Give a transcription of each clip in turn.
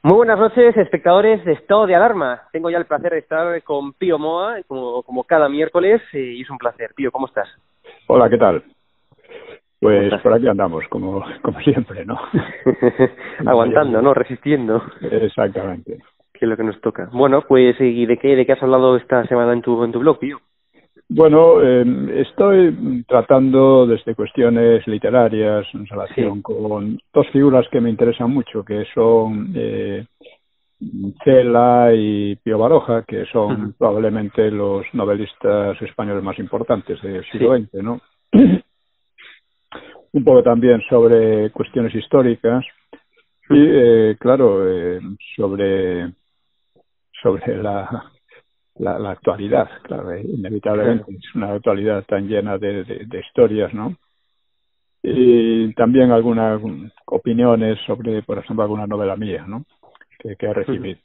Muy buenas noches, espectadores de Estado de Alarma. Tengo ya el placer de estar con Pío Moa, como cada miércoles, y es un placer. Pío, ¿cómo estás? Hola, ¿qué tal? Pues ¿Cómo por aquí andamos, como siempre, ¿no? Aguantando, ¿no? Resistiendo. Exactamente. Que es lo que nos toca. Bueno, pues, ¿y de qué has hablado esta semana en tu blog, Pío? Bueno, estoy tratando desde cuestiones literarias en relación Sí. con dos figuras que me interesan mucho, que son Cela y Pío Baroja, que son probablemente los novelistas españoles más importantes del siglo Sí. XX, ¿no? Un poco también sobre cuestiones históricas y, claro, sobre la actualidad, claro, inevitablemente es una actualidad tan llena de historias, ¿no? Y también algunas opiniones sobre, por ejemplo, alguna novela mía, ¿no? Que he recibido.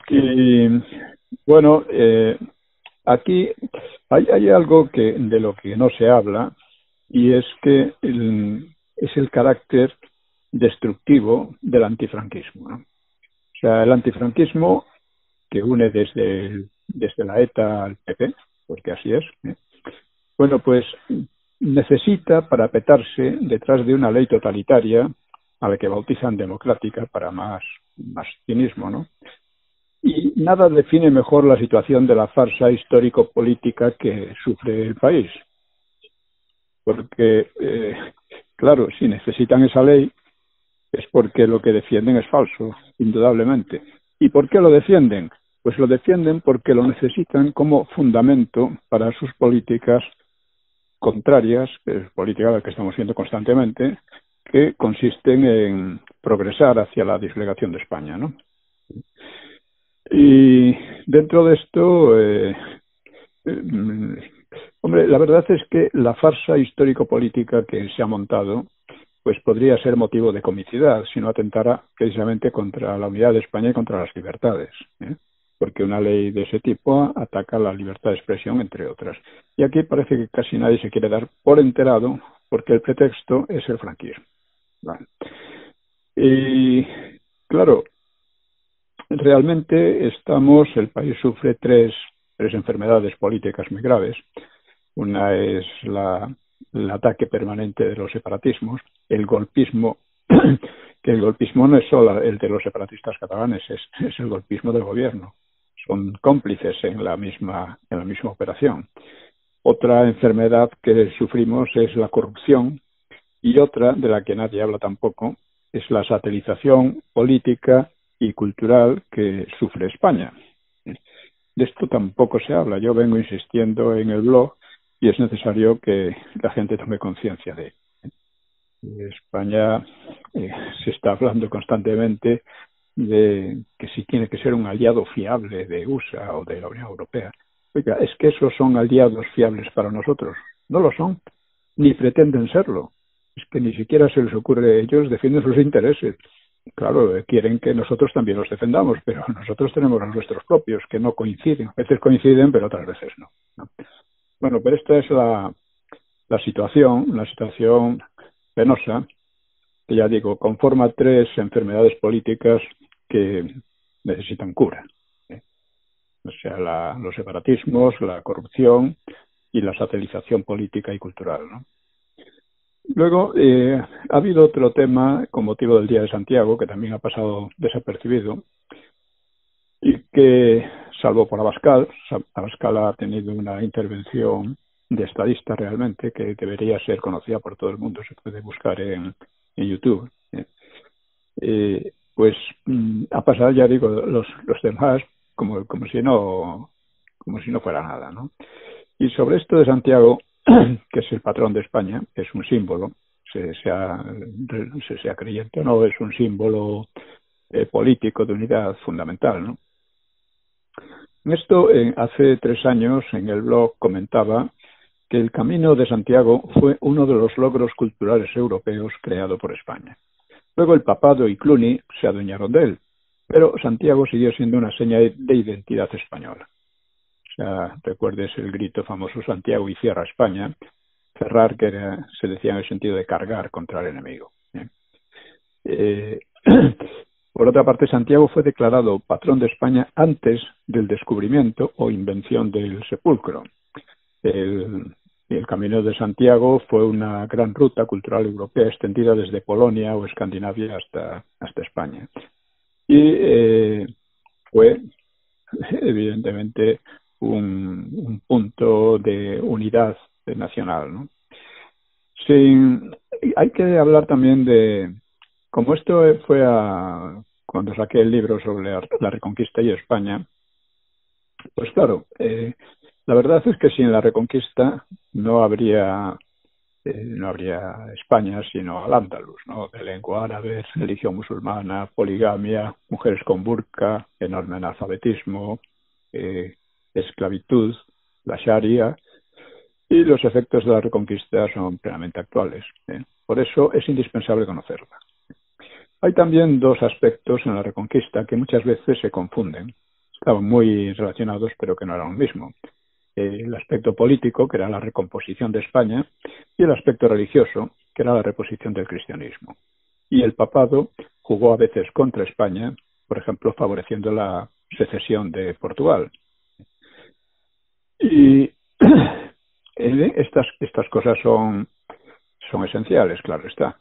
Y bueno, aquí hay algo de lo que no se habla, y es que es el carácter destructivo del antifranquismo, ¿no? O sea, el antifranquismo que une desde la ETA al PP, porque así es, bueno, pues necesita parapetarse detrás de una ley totalitaria a la que bautizan democrática para más cinismo, ¿no? Y nada define mejor la situación de la farsa histórico-política que sufre el país. Porque, claro, si necesitan esa ley es porque lo que defienden es falso, indudablemente. ¿Y por qué lo defienden? Pues lo defienden porque lo necesitan como fundamento para sus políticas contrarias, que es política a la que estamos viendo constantemente, que consisten en progresar hacia la disgregación de España, ¿no? Y dentro de esto, hombre, la verdad es que la farsa histórico-política que se ha montado pues podría ser motivo de comicidad si no atentara precisamente contra la unidad de España y contra las libertades, porque una ley de ese tipo ataca la libertad de expresión, entre otras. Y aquí parece que casi nadie se quiere dar por enterado porque el pretexto es el franquismo. Vale. Y claro, realmente el país sufre tres enfermedades políticas muy graves. Una es el ataque permanente de los separatismos, el golpismo, que el golpismo no es solo el de los separatistas catalanes, es el golpismo del gobierno. Son cómplices en la misma operación. Otra enfermedad que sufrimos es la corrupción, y otra, de la que nadie habla tampoco, es la satelización política y cultural que sufre España. De esto tampoco se habla. Yo vengo insistiendo en el blog y es necesario que la gente tome conciencia de ello. En España se está hablando constantemente de que si tiene que ser un aliado fiable de USA o de la Unión Europea. Oiga, es que esos son aliados fiables para nosotros. No lo son, ni pretenden serlo. Es que ni siquiera se les ocurre, ellos defienden sus intereses. Claro, quieren que nosotros también los defendamos, pero nosotros tenemos los nuestros propios, que no coinciden. A veces coinciden, pero otras veces no. Bueno, pero esta es la situación, una situación penosa, que ya digo, conforma tres enfermedades políticas que necesitan cura. O sea, los separatismos, la corrupción y la satelización política y cultural, ¿no? Luego, ha habido otro tema con motivo del Día de Santiago, que también ha pasado desapercibido, y que, salvo por Abascal ha tenido una intervención de estadista realmente, que debería ser conocida por todo el mundo, se puede buscar en YouTube. Pues ha pasado, ya digo, los demás como si no fuera nada, ¿no? Y sobre esto de Santiago, que es el patrón de España, es un símbolo, sea creyente o no, es un símbolo político de unidad fundamental, ¿no? En esto, hace 3 años, en el blog comentaba que el Camino de Santiago fue uno de los logros culturales europeos creado por España. Luego el papado y Cluny se adueñaron de él, pero Santiago siguió siendo una seña de identidad española. O sea, recuerdes el grito famoso Santiago y cierra España, cerrar, que se decía en el sentido de cargar contra el enemigo. Por otra parte, Santiago fue declarado patrón de España antes del descubrimiento o invención del sepulcro. El Camino de Santiago fue una gran ruta cultural europea extendida desde Polonia o Escandinavia hasta España. Y fue, evidentemente, un punto de unidad nacional, ¿no? Hay que hablar también de, como esto fue cuando saqué el libro sobre la Reconquista y España, pues claro, la verdad es que sin la Reconquista no habría España sino Al-Ándalus, ¿no? De lengua árabe, religión musulmana, poligamia, mujeres con burka, enorme analfabetismo, esclavitud, la Sharia, y los efectos de la Reconquista son plenamente actuales. Por eso es indispensable conocerla. Hay también dos aspectos en la Reconquista que muchas veces se confunden. Estaban muy relacionados, pero que no eran lo mismo. El aspecto político, que era la recomposición de España, y el aspecto religioso, que era la reposición del cristianismo. Y el papado jugó a veces contra España, por ejemplo, favoreciendo la secesión de Portugal. Y estas cosas son esenciales, claro está.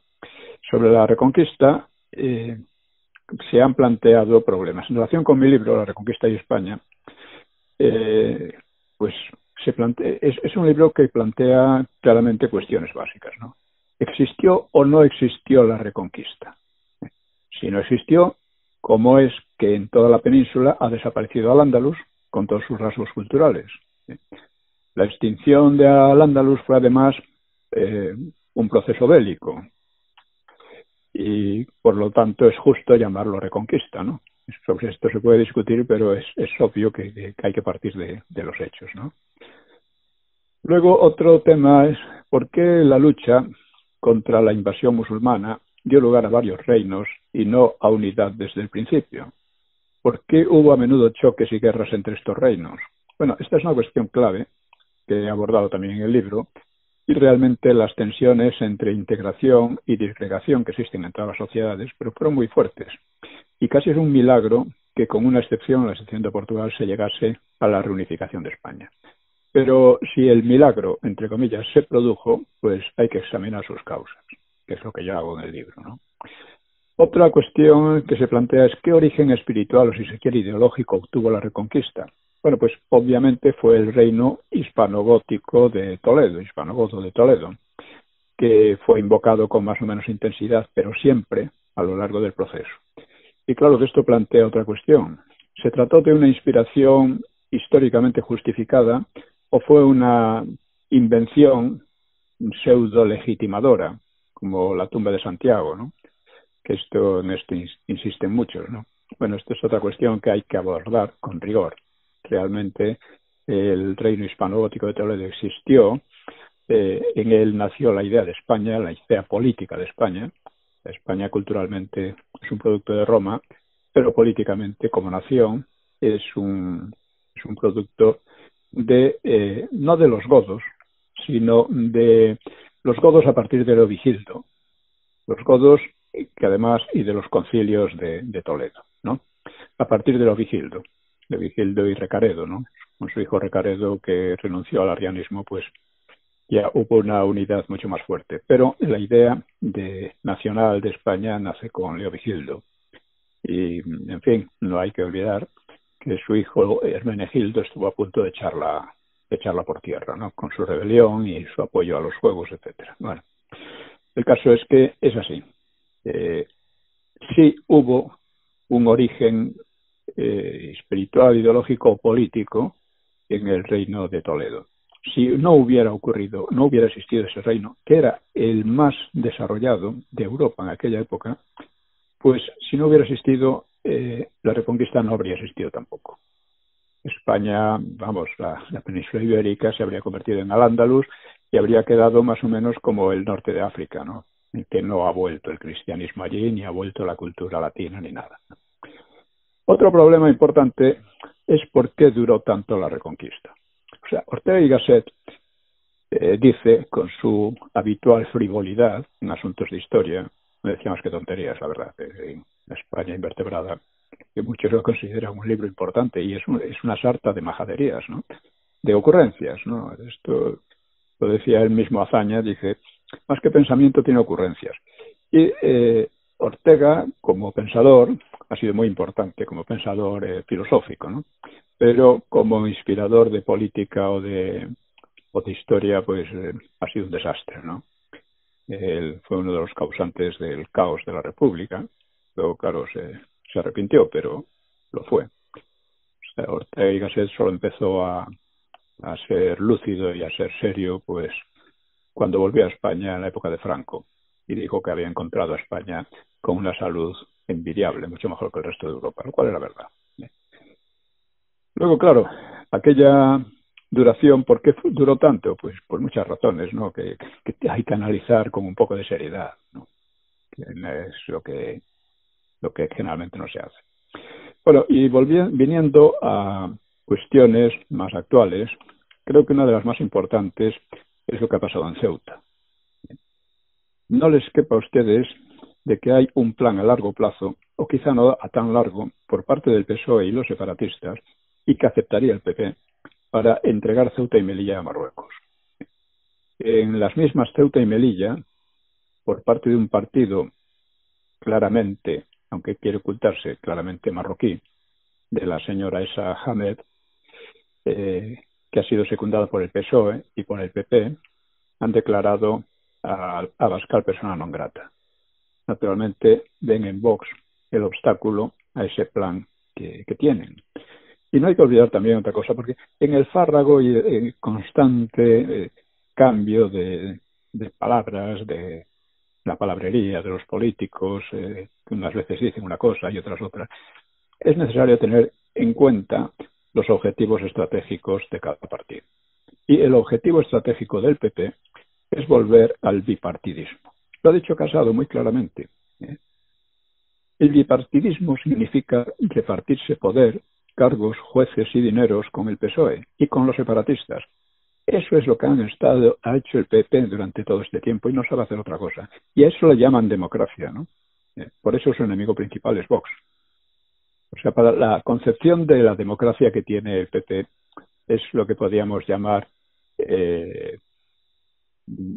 Sobre la Reconquista se han planteado problemas. En relación con mi libro, La Reconquista y España, pues es un libro que plantea claramente cuestiones básicas, ¿no? ¿Existió o no existió la Reconquista? Si no existió, ¿cómo es que en toda la península ha desaparecido Al-Ándalus con todos sus rasgos culturales? La extinción de Al-Ándalus fue además un proceso bélico y por lo tanto es justo llamarlo Reconquista, ¿no? Sobre esto se puede discutir, pero es obvio que hay que partir de los hechos, ¿no? Luego otro tema es por qué la lucha contra la invasión musulmana dio lugar a varios reinos y no a unidad desde el principio. ¿Por qué hubo a menudo choques y guerras entre estos reinos? Bueno, esta es una cuestión clave que he abordado también en el libro, y realmente las tensiones entre integración y disgregación que existen en todas las sociedades, pero fueron muy fuertes. Y casi es un milagro que, con una excepción, la excepción de Portugal, se llegase a la reunificación de España. Pero si el milagro, entre comillas, se produjo, pues hay que examinar sus causas, que es lo que yo hago en el libro, ¿no? Otra cuestión que se plantea es qué origen espiritual o, si se quiere, ideológico obtuvo la Reconquista. Bueno, pues obviamente fue el reino hispano-gótico de Toledo, hispano-goto de Toledo, que fue invocado con más o menos intensidad, pero siempre a lo largo del proceso. Y claro que esto plantea otra cuestión. ¿Se trató de una inspiración históricamente justificada o fue una invención pseudo-legitimadora, como la tumba de Santiago, ¿no? Que en esto insisten muchos, ¿no? Bueno, esto es otra cuestión que hay que abordar con rigor. Realmente el reino hispano-gótico de Toledo existió, en él nació la idea de España, la idea política de España. España culturalmente es un producto de Roma, pero políticamente como nación es un producto de no de los godos, sino de los godos a partir de Leovigildo. Los godos que además, y de los concilios de Toledo, ¿no? A partir de Leovigildo y Recaredo, ¿no? Con su hijo Recaredo, que renunció al arrianismo, pues ya hubo una unidad mucho más fuerte. Pero la idea nacional de España nace con Leovigildo. Y, en fin, no hay que olvidar que su hijo Hermenegildo estuvo a punto de echarla por tierra, ¿no? Con su rebelión y su apoyo a los juegos, etcétera. Bueno, el caso es que es así. Sí hubo un origen espiritual, ideológico o político en el reino de Toledo. Si no hubiera existido ese reino, que era el más desarrollado de Europa en aquella época, pues si no hubiera existido, la Reconquista no habría existido tampoco. España, la península ibérica se habría convertido en Al-Ándalus y habría quedado más o menos como el norte de África, ¿no? En que no ha vuelto el cristianismo allí, ni ha vuelto la cultura latina, ni nada. Otro problema importante es por qué duró tanto la Reconquista. O sea, Ortega y Gasset dice, con su habitual frivolidad en asuntos de historia, no decía más que tonterías, la verdad, La España invertebrada, que muchos lo consideran un libro importante, y es una sarta de majaderías, ¿no? De ocurrencias, ¿no? Esto lo decía él mismo Azaña, dice, más que pensamiento tiene ocurrencias. Y Ortega, como pensador, ha sido muy importante como pensador filosófico, ¿no? Pero como inspirador de política o de historia, pues ha sido un desastre, ¿no? Él fue uno de los causantes del caos de la República. Luego, claro, se arrepintió, pero lo fue. O sea, Ortega y Gasset solo empezó a ser lúcido y a ser serio, pues, cuando volvió a España en la época de Franco y dijo que había encontrado a España con una salud envidiable, mucho mejor que el resto de Europa, lo cual era verdad. Luego, claro, aquella duración, ¿por qué duró tanto? Pues por muchas razones, ¿no? Que hay que analizar con un poco de seriedad, ¿no? Que es lo que generalmente no se hace. Bueno, y viniendo a cuestiones más actuales, creo que una de las más importantes es lo que ha pasado en Ceuta. No les quepa a ustedes de que hay un plan a largo plazo, o quizá no a tan largo, por parte del PSOE y los separatistas, y que aceptaría el PP, para entregar Ceuta y Melilla a Marruecos. En las mismas Ceuta y Melilla, por parte de un partido claramente, aunque quiere ocultarse, claramente marroquí, de la señora Essa Hamed, que ha sido secundada por el PSOE y por el PP, han declarado a Abascal persona non grata. Naturalmente ven en Vox el obstáculo a ese plan que tienen. Y no hay que olvidar también otra cosa, porque en el fárrago y el constante cambio de palabras, de la palabrería de los políticos, que unas veces dicen una cosa y otras otra, es necesario tener en cuenta los objetivos estratégicos de cada partido. Y el objetivo estratégico del PP es volver al bipartidismo. Lo ha dicho Casado muy claramente. El bipartidismo significa repartirse poder, cargos, jueces y dineros con el PSOE y con los separatistas. Eso es lo que ha hecho el PP durante todo este tiempo y no sabe hacer otra cosa. Y a eso le llaman democracia, ¿no? Por eso su enemigo principal es Vox. O sea, para la concepción de la democracia que tiene el PP es lo que podríamos llamar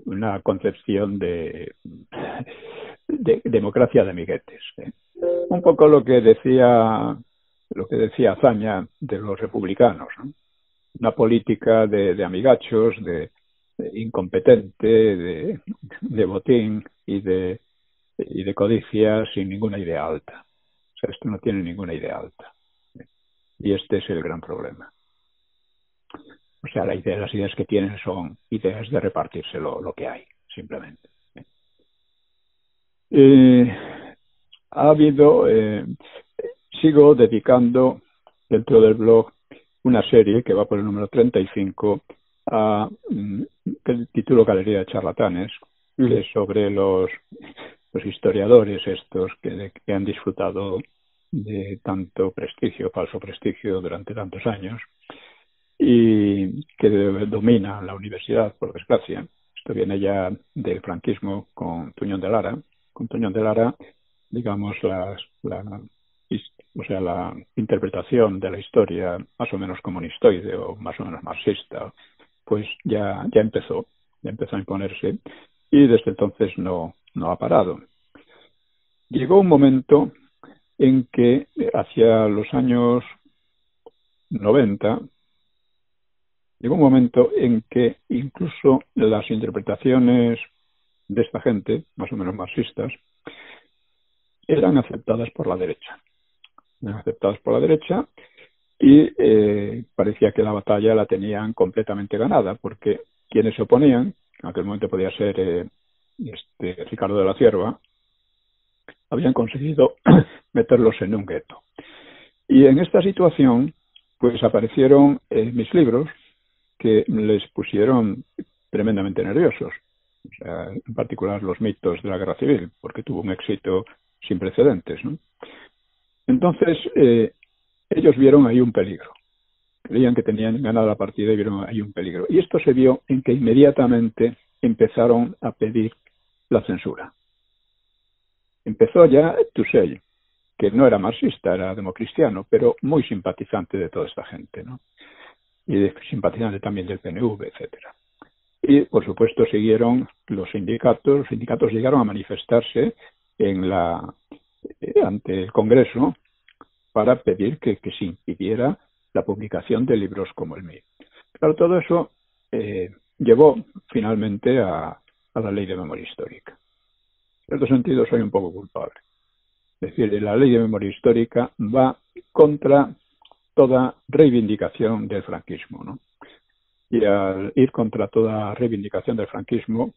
una concepción de democracia de amiguetes. Un poco lo que decía Azaña de los republicanos, ¿no? Una política de amigachos, de incompetente, de botín y de codicia sin ninguna idea alta. O sea, esto no tiene ninguna idea alta. Y este es el gran problema. O sea, las ideas que tienen son ideas de repartirse lo que hay, simplemente. Ha habido, sigo dedicando dentro del blog una serie que va por el número 35 el título Galería de Charlatanes, que es sobre los historiadores estos que han disfrutado de tanto prestigio, falso prestigio durante tantos años y que dominan la universidad, por desgracia. Esto viene ya del franquismo con Tuñón de Lara. Con Tuñón de Lara, digamos, la interpretación de la historia más o menos comunistoide o más o menos marxista, pues ya empezó a imponerse y desde entonces no ha parado. Llegó un momento en que hacia los años 90 llegó un momento en que incluso las interpretaciones de esta gente, más o menos marxistas, eran aceptadas por la derecha. Y parecía que la batalla la tenían completamente ganada, porque quienes se oponían, en aquel momento podía ser Ricardo de la Cierva, habían conseguido meterlos en un gueto. Y en esta situación, pues aparecieron mis libros que les pusieron tremendamente nerviosos. O sea, en particular los mitos de la guerra civil, porque tuvo un éxito sin precedentes, ¿no? Entonces, ellos vieron ahí un peligro. Creían que tenían ganada la partida y vieron ahí un peligro. Y esto se vio en que inmediatamente empezaron a pedir la censura. Empezó ya Tusell que no era marxista, era democristiano, pero muy simpatizante de toda esta gente, ¿no? Y simpatizante también del PNV, etcétera. Y, por supuesto, siguieron los sindicatos. Los sindicatos llegaron a manifestarse ante el Congreso para pedir que se impidiera la publicación de libros como el mío. Claro, todo eso llevó finalmente a la Ley de Memoria Histórica. En cierto sentido, soy un poco culpable. Es decir, la Ley de Memoria Histórica va contra toda reivindicación del franquismo, ¿no? Y al ir contra toda reivindicación del franquismo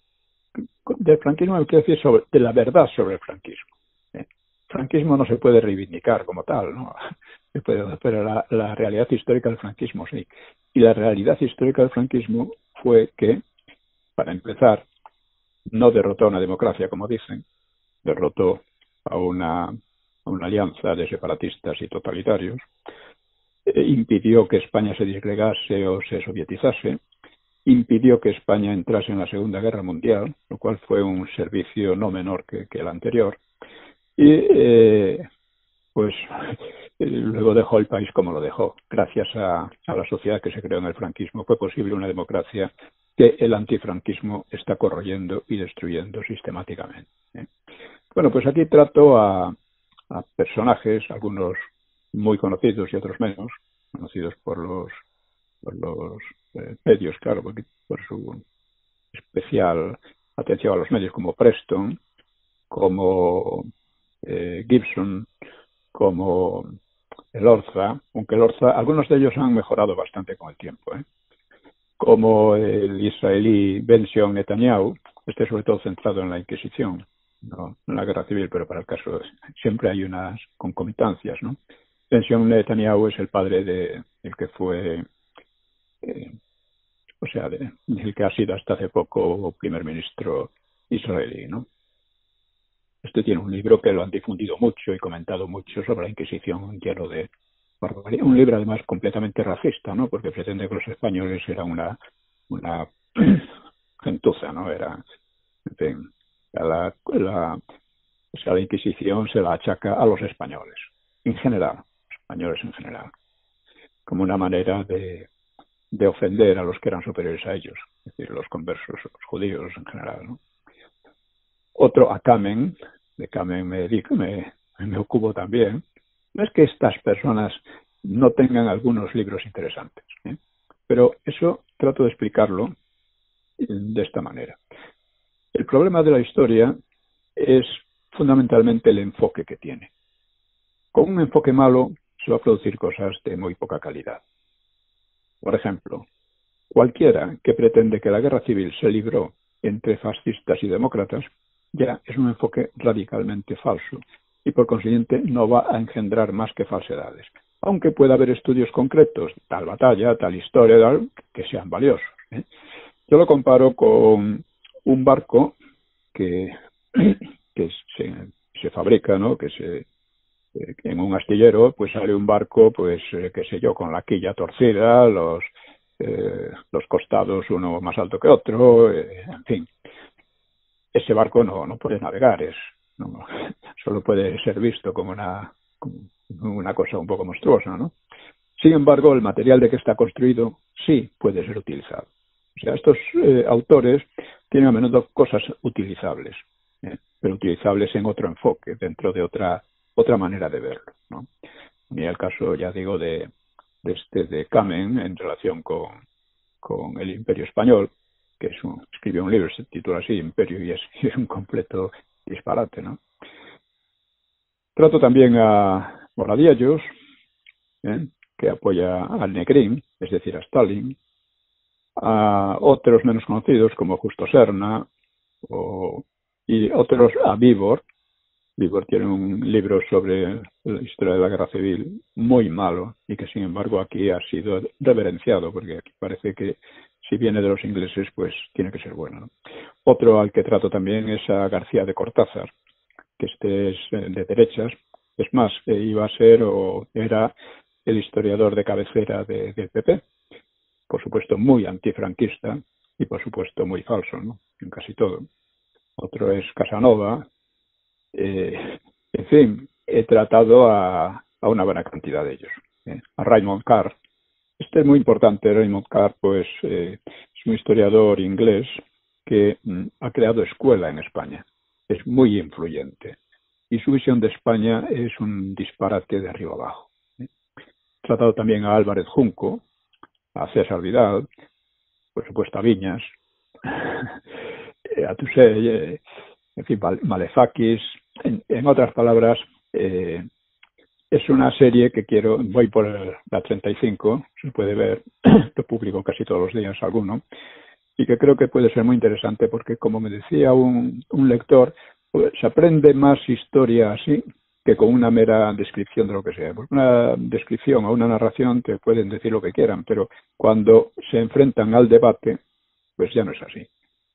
quiero decir de la verdad sobre el franquismo. El franquismo no se puede reivindicar como tal, ¿no? Pero la realidad histórica del franquismo sí. Y la realidad histórica del franquismo fue que, para empezar, no derrotó a una democracia, como dicen, derrotó a una alianza de separatistas y totalitarios, impidió que España se disgregase o se sovietizase, impidió que España entrase en la Segunda Guerra Mundial, lo cual fue un servicio no menor que el anterior, y pues luego dejó el país como lo dejó. Gracias a la sociedad que se creó en el franquismo fue posible una democracia que el antifranquismo está corroyendo y destruyendo sistemáticamente. Bueno, pues aquí trato a personajes, algunos muy conocidos y otros menos, conocidos por los medios, claro, porque por su especial atención a los medios, como Preston, como Gibson, como Elorza, aunque Elorza, algunos de ellos han mejorado bastante con el tiempo, como el israelí Ben-Zion Netanyahu, sobre todo centrado en la Inquisición, no en la guerra civil, pero para el caso siempre hay unas concomitancias, ¿no? Ben-Zion Netanyahu es el padre del que fue, del que ha sido hasta hace poco primer ministro israelí, ¿no? Tiene un libro que lo han difundido mucho y comentado mucho sobre la Inquisición, lleno de barbaridad. Un libro además completamente racista, ¿no? Porque pretende que los españoles eran una gentuza, ¿no? Era, en fin, la Inquisición se la achaca a los españoles, en general, españoles en general, como una manera de ofender a los que eran superiores a ellos, es decir, los conversos, los judíos en general, ¿no? Otro, a Kamen, de Kamen me ocupo también. No es que estas personas no tengan algunos libros interesantes, pero eso trato de explicarlo de esta manera. El problema de la historia es fundamentalmente el enfoque que tiene. Con un enfoque malo se va a producir cosas de muy poca calidad. Por ejemplo, cualquiera que pretende que la guerra civil se libró entre fascistas y demócratas ya es un enfoque radicalmente falso y por consiguiente no va a engendrar más que falsedades, aunque pueda haber estudios concretos, tal batalla, tal historia, tal, que sean valiosos. Yo lo comparo con un barco que se fabrica, ¿no? En un astillero pues sale un barco, pues qué sé yo, con la quilla torcida, los costados uno más alto que otro, en fin. Ese barco no puede navegar, solo puede ser visto como una cosa un poco monstruosa, ¿no? Sin embargo, el material de que está construido sí puede ser utilizado. O sea, estos autores tienen a menudo cosas utilizables, pero utilizables en otro enfoque, dentro de otra manera de verlo, ¿no? Y el caso, ya digo, de Kamen en relación con el Imperio Español, que escribió un libro, se titula así, Imperio, y es un completo disparate, ¿no? Trato también a Moradiellos, que apoya al Negrín, es decir, a Stalin, a otros menos conocidos como Justo Serna, y otros a Víbor. Víbor tiene un libro sobre la historia de la guerra civil muy malo y que sin embargo aquí ha sido reverenciado porque aquí parece que si viene de los ingleses pues tiene que ser bueno, ¿no? Otro al que trato también es a García de Cortázar, que es de derechas, es más, iba a ser o era el historiador de cabecera del PP, por supuesto muy antifranquista y por supuesto muy falso, ¿no? En casi todo. Otro es Casanova. En fin, he tratado a una buena cantidad de ellos. A Raymond Carr. Este es muy importante. Raymond Carr, pues, es un historiador inglés que ha creado escuela en España. Es muy influyente. Y su visión de España es un disparate de arriba abajo. He tratado también a Álvarez Junco, a César Vidal, por supuesto a Viñas, a Tusell, en fin, Malefakis. En otras palabras, es una serie que voy por la 35, se puede ver, lo publico casi todos los días alguno, y que creo que puede ser muy interesante porque, como me decía un lector, pues, se aprende más historia así que con una mera descripción de lo que sea. Porque una descripción o una narración te pueden decir lo que quieran, pero cuando se enfrentan al debate, pues ya no es así.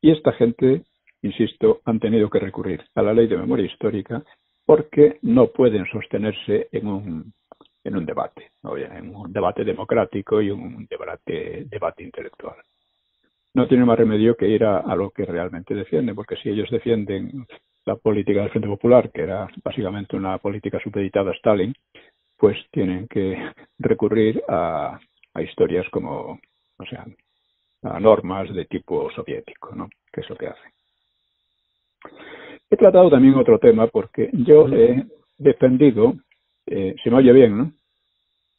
Y esta gente, insisto, han tenido que recurrir a la ley de memoria histórica porque no pueden sostenerse en un debate, ¿no? En un debate democrático y un debate intelectual. No tiene más remedio que ir a lo que realmente defienden, porque si ellos defienden la política del Frente Popular, que era básicamente una política supeditada a Stalin, pues tienen que recurrir a historias como, o sea, a normas de tipo soviético, ¿no? Que es lo que hacen. He tratado también otro tema porque yo he defendido, se me oye bien, ¿no?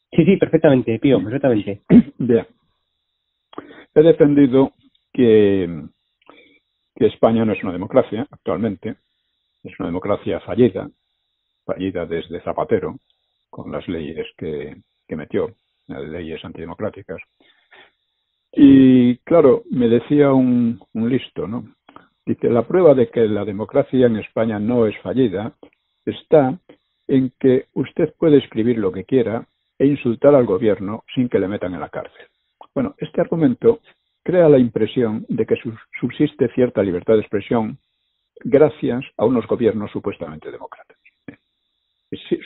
Sí, perfectamente, Pío, perfectamente. Bien. He defendido que España no es una democracia actualmente, es una democracia fallida desde Zapatero, con las leyes que metió, las leyes antidemocráticas. Y claro, me decía un listo, ¿no? Dice, la prueba de que la democracia en España no es fallida está en que usted puede escribir lo que quiera e insultar al gobierno sin que le metan en la cárcel. Bueno, este argumento crea la impresión de que subsiste cierta libertad de expresión gracias a unos gobiernos supuestamente demócratas.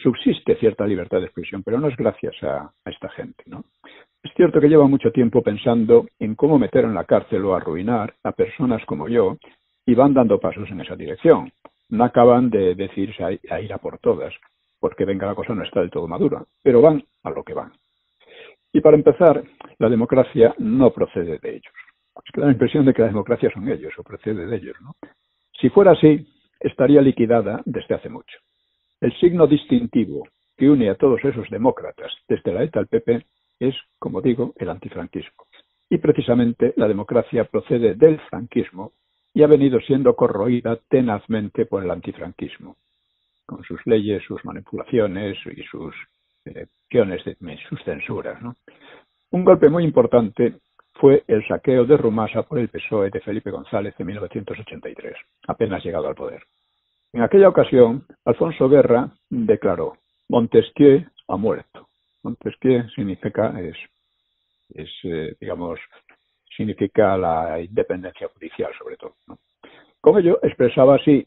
Subsiste cierta libertad de expresión, pero no es gracias a esta gente, ¿no? Es cierto que lleva mucho tiempo pensando en cómo meter en la cárcel o arruinar a personas como yo y van dando pasos en esa dirección. No acaban de decidirse a ir a por todas, porque venga, la cosa no está del todo madura, pero van a lo que van. Y para empezar, la democracia no procede de ellos. Es que da la impresión de que la democracia son ellos o procede de ellos, ¿no? Si fuera así, estaría liquidada desde hace mucho. El signo distintivo que une a todos esos demócratas desde la ETA al PP es, como digo, el antifranquismo. Y precisamente la democracia procede del franquismo y ha venido siendo corroída tenazmente por el antifranquismo, con sus leyes, sus manipulaciones y sus sus censuras, ¿no? Un golpe muy importante fue el saqueo de Rumasa por el PSOE de Felipe González en 1983, apenas llegado al poder. En aquella ocasión, Alfonso Guerra declaró: Montesquieu ha muerto. Montesquieu significa significa la independencia judicial, sobre todo, ¿no? Con ello expresaba así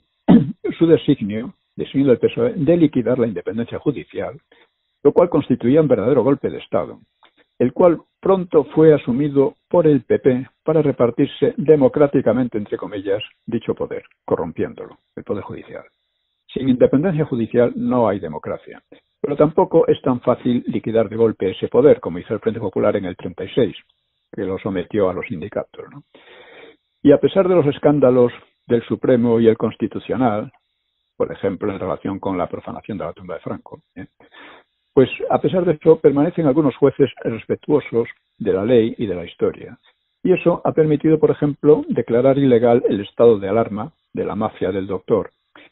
su designio del PSOE de liquidar la independencia judicial, lo cual constituía un verdadero golpe de Estado, el cual pronto fue asumido por el PP para repartirse democráticamente, entre comillas, dicho poder, corrompiéndolo, el poder judicial. Sin independencia judicial no hay democracia, pero tampoco es tan fácil liquidar de golpe ese poder, como hizo el Frente Popular en el 36, que lo sometió a los sindicatos, ¿no? Y a pesar de los escándalos del Supremo y el Constitucional, por ejemplo, en relación con la profanación de la tumba de Franco, pues a pesar de eso permanecen algunos jueces respetuosos de la ley y de la historia. Y eso ha permitido, por ejemplo, declarar ilegal el estado de alarma de la mafia del doctor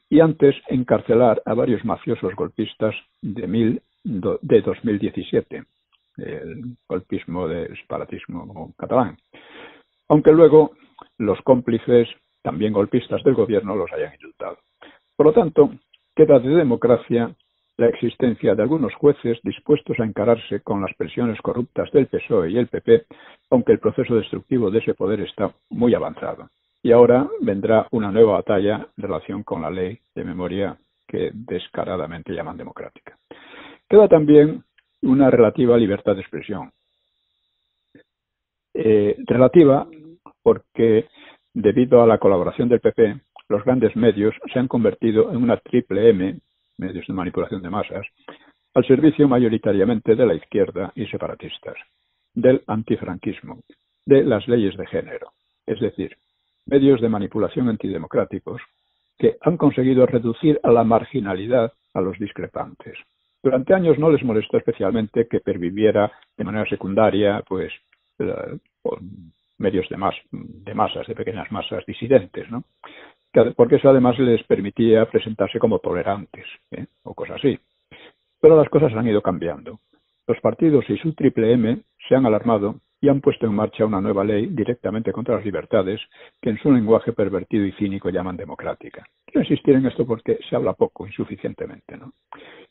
y antes encarcelar a varios mafiosos golpistas de 2017, el golpismo del separatismo catalán. Aunque luego los cómplices, también golpistas del gobierno, los hayan indultado. Por lo tanto, queda de democracia la existencia de algunos jueces dispuestos a encararse con las presiones corruptas del PSOE y el PP, aunque el proceso destructivo de ese poder está muy avanzado. Y ahora vendrá una nueva batalla en relación con la ley de memoria que descaradamente llaman democrática. Queda también una relativa libertad de expresión. Relativa porque, debido a la colaboración del PP, los grandes medios se han convertido en una triple M medios de manipulación de masas, al servicio mayoritariamente de la izquierda y separatistas, del antifranquismo, de las leyes de género, es decir, medios de manipulación antidemocráticos que han conseguido reducir a la marginalidad a los discrepantes. Durante años no les molestó especialmente que perviviera de manera secundaria, pues, medios de masas, de pequeñas masas disidentes, ¿no? Porque eso además les permitía presentarse como tolerantes, o cosas así. Pero las cosas han ido cambiando. Los partidos y su triple M se han alarmado y han puesto en marcha una nueva ley directamente contra las libertades que en su lenguaje pervertido y cínico llaman democrática. Quiero insistir en esto porque se habla poco, insuficientemente, ¿no?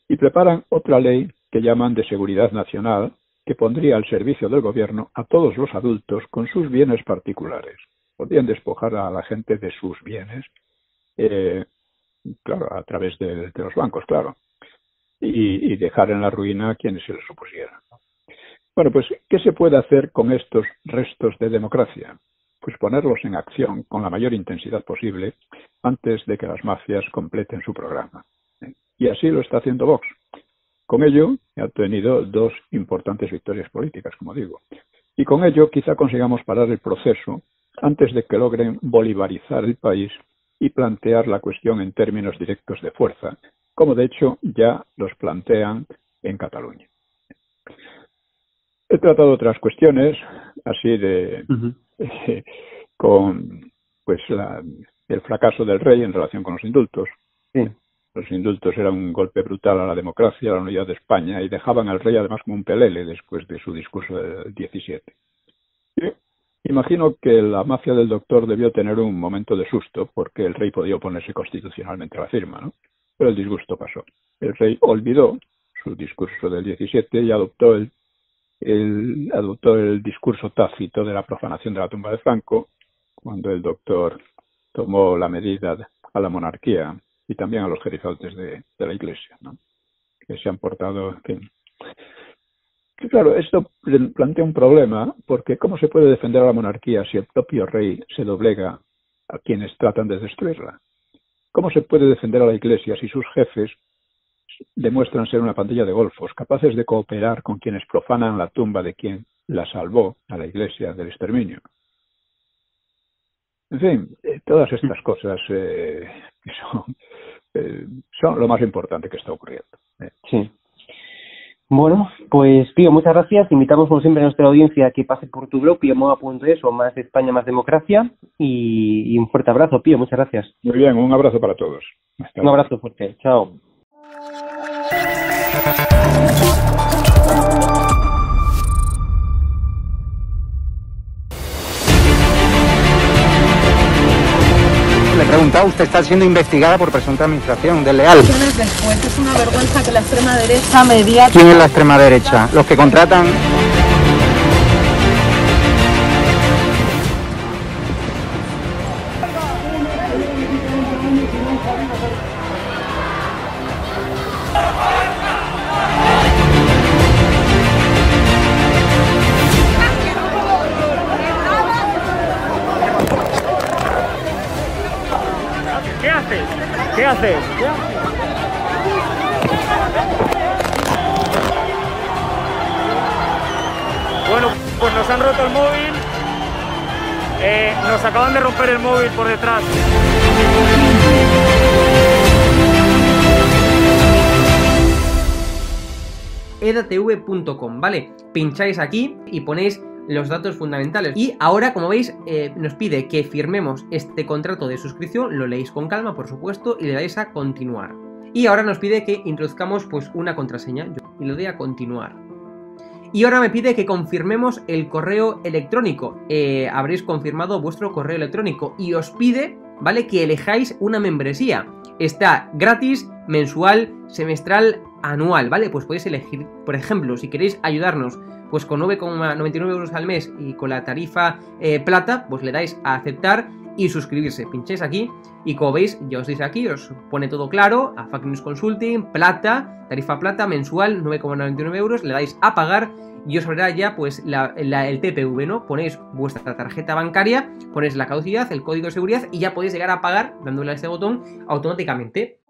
Y preparan otra ley que llaman de seguridad nacional, que pondría al servicio del gobierno a todos los adultos con sus bienes particulares. Podrían despojar a la gente de sus bienes, claro, a través de los bancos, claro, y dejar en la ruina a quienes se les opusieran. Bueno, pues, ¿qué se puede hacer con estos restos de democracia? Pues ponerlos en acción con la mayor intensidad posible antes de que las mafias completen su programa. Y así lo está haciendo Vox. Con ello ha obtenido 2 importantes victorias políticas, como digo. Y con ello quizá consigamos parar el proceso antes de que logren bolivarizar el país y plantear la cuestión en términos directos de fuerza, como de hecho ya los plantean en Cataluña. He tratado otras cuestiones, así de con pues el fracaso del rey en relación con los indultos. Sí. Los indultos eran un golpe brutal a la democracia, a la unidad de España, y dejaban al rey además como un pelele después de su discurso del 17. Y imagino que la mafia del doctor debió tener un momento de susto, porque el rey podía oponerse constitucionalmente a la firma, ¿no? Pero el disgusto pasó. El rey olvidó su discurso del 17 y adoptó el discurso tácito de la profanación de la tumba de Franco, cuando el doctor tomó la medida a la monarquía y también a los jefazos de la Iglesia, ¿no? Que se han portado, en fin. Que claro, esto plantea un problema, porque ¿cómo se puede defender a la monarquía si el propio rey se doblega a quienes tratan de destruirla? ¿Cómo se puede defender a la Iglesia si sus jefes demuestran ser una pandilla de golfos, capaces de cooperar con quienes profanan la tumba de quien la salvó a la Iglesia del exterminio? En fin, todas estas cosas que son lo más importante que está ocurriendo. Sí. Bueno, pues Pío, muchas gracias. Invitamos como siempre a nuestra audiencia a que pase por tu blog, piomoa.es o Más España, Más Democracia. Y un fuerte abrazo, Pío. Muchas gracias. Muy bien, un abrazo para todos. Un abrazo fuerte. Chao. Le he preguntado, usted está siendo investigada por presunta administración desleal. Después es una vergüenza que la extrema derecha mediática... ¿Quién es la extrema derecha? Los que contratan... ¿Qué haces? ¿Qué haces? Bueno, pues nos han roto el móvil. Nos acaban de romper el móvil por detrás. edatv.com, ¿vale? Pincháis aquí y ponéis los datos fundamentales. Y ahora, como veis, nos pide que firmemos este contrato de suscripción, lo leéis con calma, por supuesto, y le dais a continuar. Y ahora nos pide que introduzcamos pues una contraseña, y le doy a continuar. Y ahora me pide que confirmemos el correo electrónico. Habréis confirmado vuestro correo electrónico y os pide, ¿vale?, que elijáis una membresía. Está gratis, mensual, semestral, anual, ¿vale? Pues podéis elegir, por ejemplo, si queréis ayudarnos pues con 9,99 euros al mes y con la tarifa plata, pues le dais a aceptar y suscribirse. Pincháis aquí y como veis, ya os dice aquí, os pone todo claro, a Fact News Consulting, plata, tarifa plata, mensual, 9,99 euros, le dais a pagar y os abrirá ya pues el TPV, ¿no? Ponéis vuestra tarjeta bancaria, ponéis la caducidad, el código de seguridad y ya podéis llegar a pagar dándole a este botón automáticamente.